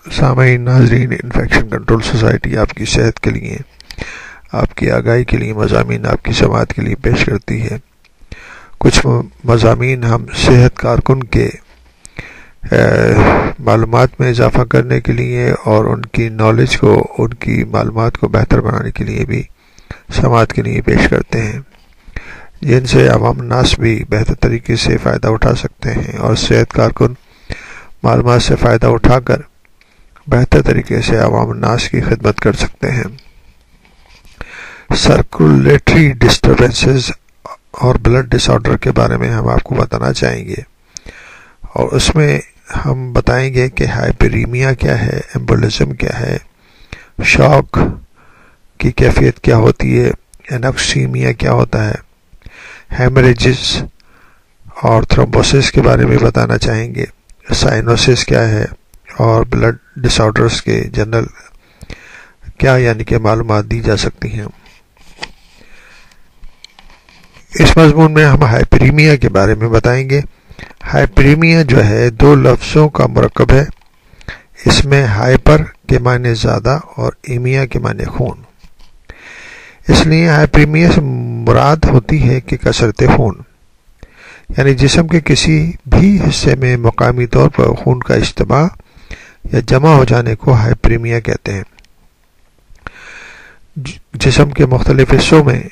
سامعین ناظرین، infection control society آپ کی صحت کے لیے، آپ کی آگاہی کے لیے مضامین آپ کی سماعت کے لیے پیش کرتی ہے۔ کچھ مضامین ہم صحت کارکن کے معلومات میں اضافہ کرنے کے لیے اور ان کی نالج کو، ان کی معلومات کو بہتر بنانے کے لیے بھی سماعت کے لیے پیش کرتے ہیں، جن سے عوام الناس بھی بہتر طریقے سے فائدہ اٹھا سکتے ہیں اور صحت کارکن معلومات سے فائدہ اٹھا کر بہتر طریقے سے عوام الناس کی خدمت کر سکتے ہیں۔ سرکولیٹری ڈسٹربنسز اور بلڈ ڈس آرڈر کے بارے میں ہم آپ کو بتانا چاہیں گے، اور اس میں ہم بتائیں گے کہ ہائپریمیا کیا ہے، ایمبولزم کیا ہے، شاک کی کیفیت کیا ہوتی ہے، انفکسیمیا کیا ہوتا ہے، ہیمریجز اور تھرومبوسس کے بارے میں بتانا چاہیں گے، سائنوسس کیا ہے، اور بلڈ ڈس آرڈرز کے جنرل کیا یعنی کہ معلومات دی جا سکتی ہیں۔ اس مضمون میں ہم ہائپریمیا کے بارے میں بتائیں گے۔ ہائپریمیا جو ہے دو لفظوں کا مرکب ہے، اس میں ہائپر کے معنی زیادہ اور ایمیا کے معنی خون، اس لیے ہائپریمیا سے مراد ہوتی ہے کہ کثرت خون، یعنی جسم کے کسی بھی حصے میں مقامی طور پر خون کا اجتماع یا جمع ہو جانے کو ہائپریمیا کہتے ہیں۔ جسم کے مختلف حصوں میں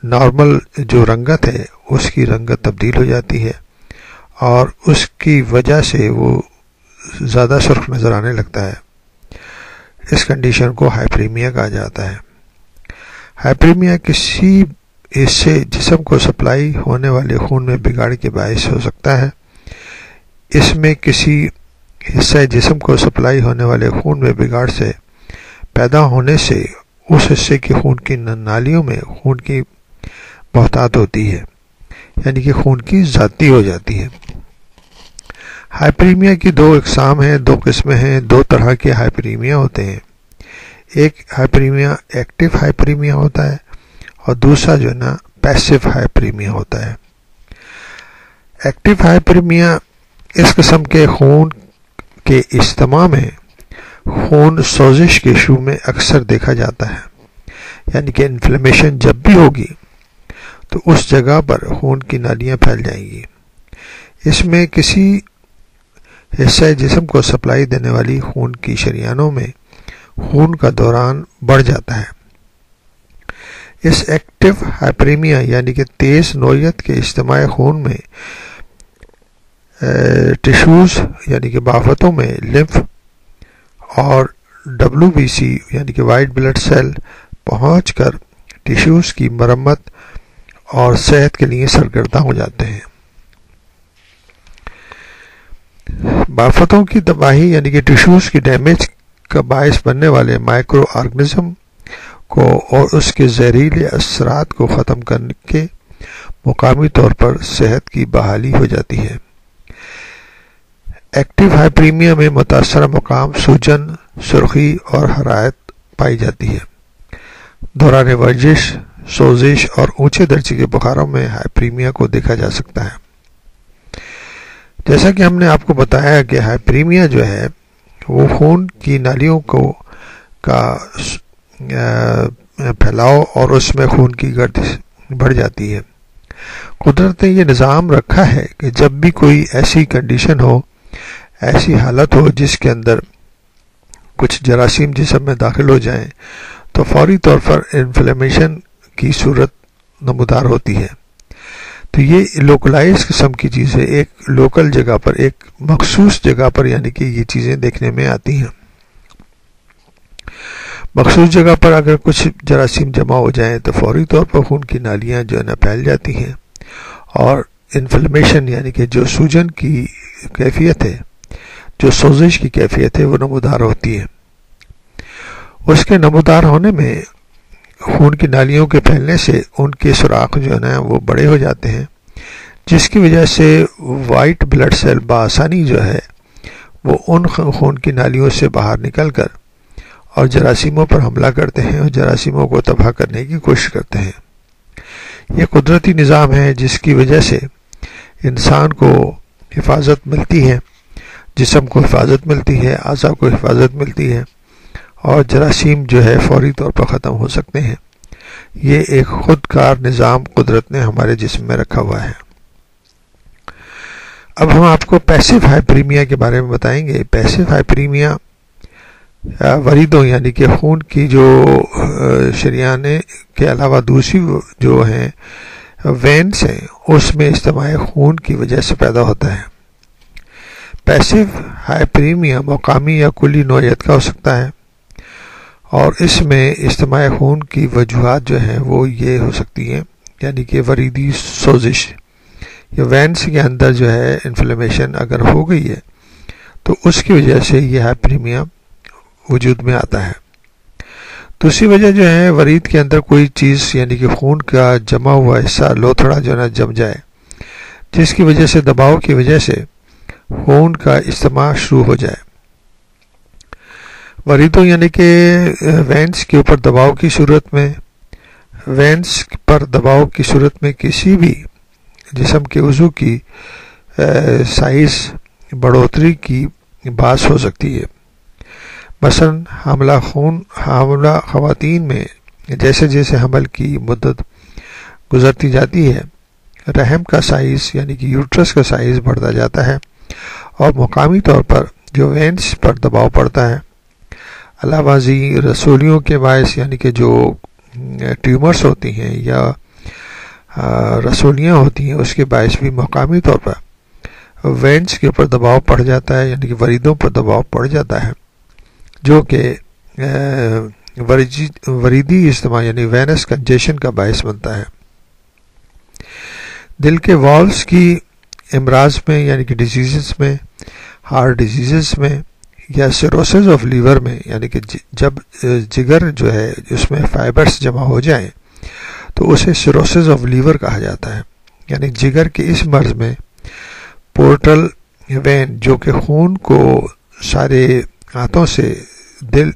نارمل جو رنگت ہے اس کی رنگت تبدیل ہو جاتی ہے اور اس کی وجہ سے وہ زیادہ سرخ نظر آنے لگتا ہے، اس کنڈیشن کو ہائپریمیا کہا جاتا ہے۔ ہائپریمیا کسی حصے جسم کو سپلائی ہونے والے خون میں بگاڑ کے باعث ہو سکتا ہے۔ اس میں کسی حصہ جسم کو سپلائی ہونے والے خون میں بگاڑ سے پیدا ہونے سے اس حصے کے خون کی نالیوں میں خون کی بہتات ہوتی ہے، یعنی کہ خون کی زیادتی ہو جاتی ہے۔ ہائپریمیا کی دو اقسام ہیں، دو قسمیں ہیں، دو طرح کے ہائپریمیا ہوتے ہیں۔ ایک ہائپریمیا ایکٹیو ہائپریمیا ہوتا ہے اور دوسرا جو ہے نا پیسیو ہائپریمیا ہوتا ہے۔ ایکٹیو ہائپریمیا اس قسم کے خون کے اجتماع میں خون سوزش کے شروع میں اکثر دیکھا جاتا ہے، یعنی کہ انفلیمیشن جب بھی ہوگی تو اس جگہ پر خون کی نالیاں پھیل جائیں گی۔ اس میں کسی حصہ جسم کو سپلائی دینے والی خون کی شریانوں میں خون کا دوران بڑھ جاتا ہے۔ اس ایکٹیو ہائپریمیا یعنی کہ تیز نوعیت کے اجتماع خون میں ٹیشوز یعنی کہ بافتوں میں لمف اور WBC یعنی کہ وائٹ بلڈ سیل پہنچ کر ٹیشوز کی مرمت اور صحت کے لیے سرگرداں ہو جاتے ہیں۔ بافتوں کی تباہی یعنی کہ ٹیشوز کی ڈیمیج کا باعث بننے والے مائکرو آرگنزم کو اور اس کے زہریلے اثرات کو ختم کرنے کے مقامی طور پر صحت کی بحالی ہو جاتی ہے۔ ایکٹیو ہائپریمیا میں متاثرہ مقام سوجن، سرخی اور حرارت پائی جاتی ہے۔ دوران ورزش، سوزش اور اونچے درجے کے بخاروں میں ہائپریمیا کو دیکھا جا سکتا ہے۔ جیسا کہ ہم نے آپ کو بتایا کہ ہائپریمیا جو ہے وہ خون کی نالیوں کا پھیلاؤ اور اس میں خون کی گردش بڑھ جاتی ہے۔ قدرت نے یہ نظام رکھا ہے کہ جب بھی کوئی ایسی کنڈیشن ہو، ایسی حالت ہو جس کے اندر کچھ جراثیم جسم میں داخل ہو جائیں تو فوری طور پر انفلیمیشن کی صورت نمودار ہوتی ہے۔ تو یہ لوکلائز قسم کی چیزیں ایک لوکل جگہ پر، ایک مخصوص جگہ پر یعنی کہ یہ چیزیں دیکھنے میں آتی ہیں۔ مخصوص جگہ پر اگر کچھ جراثیم جمع ہو جائیں تو فوری طور پر خون کی نالیاں جو ہے نا پھیل جاتی ہیں اور انفلیمیشن یعنی کہ جو سوجن کی کیفیت ہے، جو سوزش کی کیفیت ہے وہ نمودار ہوتی ہے۔ اس کے نمودار ہونے میں خون کی نالیوں کے پھیلنے سے ان کے سوراخ جو ہے نا وہ بڑے ہو جاتے ہیں، جس کی وجہ سے وائٹ بلڈ سیل بآسانی جو ہے وہ ان خون کی نالیوں سے باہر نکل کر اور جراثیموں پر حملہ کرتے ہیں اور جراثیموں کو تباہ کرنے کی کوشش کرتے ہیں۔ یہ قدرتی نظام ہے جس کی وجہ سے انسان کو حفاظت ملتی ہے جسم کو حفاظت ملتی ہے، اعضاء کو حفاظت ملتی ہے، اور جراثیم جو ہے فوری طور پر ختم ہو سکتے ہیں۔ یہ ایک خود کار نظام قدرت نے ہمارے جسم میں رکھا ہوا ہے۔ اب ہم آپ کو پیسو ہائپریمیا کے بارے میں بتائیں گے۔ پیسو ہائپریمیا وریدوں یعنی کہ خون کی جو شریانے کے علاوہ دوسری جو ہیں وینس ہیں، اس میں اجتماع خون کی وجہ سے پیدا ہوتا ہے۔ پیسو ہائپریمیا مقامی یا کلی نوعیت کا ہو سکتا ہے، اور اس میں اجتماع خون کی وجوہات جو ہیں وہ یہ ہو سکتی ہیں، یعنی کہ وریدی سوزش یا وینس کے اندر جو ہے انفلیمیشن اگر ہو گئی ہے تو اس کی وجہ سے یہ ہائپریمیا وجود میں آتا ہے۔ دوسری وجہ جو ہے ورید کے اندر کوئی چیز یعنی کہ خون کا جمع ہوا حصہ لوتھڑا جو ہے جم جائے، جس کی وجہ سے دباؤ کی وجہ سے خون کا اجتماع شروع ہو جائے۔ وریدوں یعنی کہ وینس کے اوپر دباؤ کی صورت میں، وینس پر دباؤ کی صورت میں کسی بھی جسم کے عضو کی سائز بڑھوتری کی باعث ہو سکتی ہے۔ مثلا حاملہ خواتین میں جیسے جیسے حمل کی مدت گزرتی جاتی ہے، رحم کا سائز یعنی کہ یوٹرس کا سائز بڑھتا جاتا ہے، اور مقامی طور پر جو وینس پر دباؤ پڑتا ہے۔ علاوہ ازیں رسولیوں کے باعث یعنی کہ جو ٹیومرز ہوتی ہیں یا رسولیاں ہوتی ہیں، اس کے باعث بھی مقامی طور پر وینس کے اوپر دباؤ پڑ جاتا ہے، یعنی کہ وریدوں پر دباؤ پڑ جاتا ہے، جو کہ وریدی اجتماع یعنی وینس کنجیشن کا باعث بنتا ہے۔ دل کے والوز کی امراض میں یعنی کہ ڈیزیزز میں، ہارٹ ڈیزیزز میں، یا سیروسز آف لیور میں، یعنی کہ جب جگر جو ہے اس میں فائبرز جمع ہو جائیں تو اسے سیروسز آف لیور کہا جاتا ہے۔ یعنی جگر کے اس مرض میں پورٹل وین جو کہ خون کو سارے ہاتھوں سے دل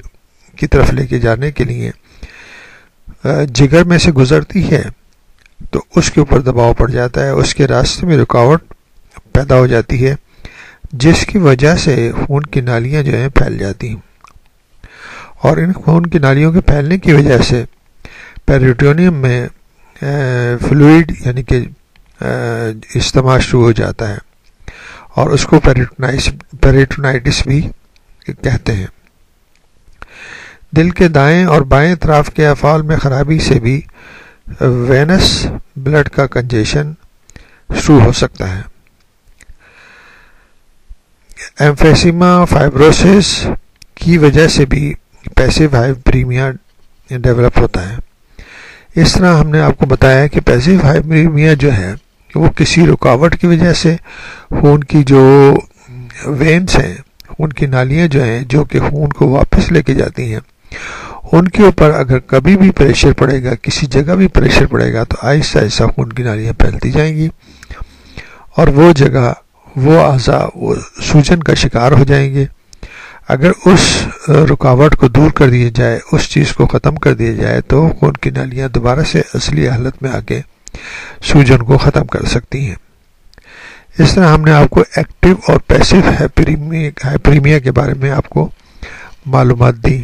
کی طرف لے کے جانے کے لیے جگر میں سے گزرتی ہے، تو اس کے اوپر دباؤ پڑ جاتا ہے، اس کے راستے میں رکاوٹ پیدا ہو جاتی ہے، جس کی وجہ سے خون کی نالیاں جو ہیں پھیل جاتی ہیں، اور ان خون کی نالیوں کے پھیلنے کی وجہ سے پیریٹونیم میں فلوئڈ یعنی کہ اجتماع شروع ہو جاتا ہے، اور اس کو پیریٹونائٹس بھی کہتے ہیں۔ دل کے دائیں اور بائیں اطراف کے افعال میں خرابی سے بھی وینس بلڈ کا کنجیشن شروع ہو سکتا ہے۔ ایمفیسیما فائبروسس کی وجہ سے بھی پیسو ہائپریمیا ڈیولپ ہوتا ہے۔ اس طرح ہم نے آپ کو بتایا کہ پیسو ہائپریمیا جو ہے وہ کسی رکاوٹ کی وجہ سے خون کی جو وینس ہیں، خون کی نالیاں جو ہیں جو کہ خون کو واپس لے کے جاتی ہیں، ان کے اوپر اگر کبھی بھی پریشر پڑے گا، کسی جگہ بھی پریشر پڑے گا، تو آہستہ آہستہ خون کی نالیاں پھیلتی جائیں گی، اور وہ جگہ وہ اعضاء وہ سوجن کا شکار ہو جائیں گے۔ اگر اس رکاوٹ کو دور کر دیا جائے، اس چیز کو ختم کر دیا جائے، تو خون کی نالیاں دوبارہ سے اصلی حالت میں آ کے سوجن کو ختم کر سکتی ہیں۔ اس طرح ہم نے آپ کو ایکٹیو اور پیسو ہائپریمیا کے بارے میں آپ کو معلومات دی۔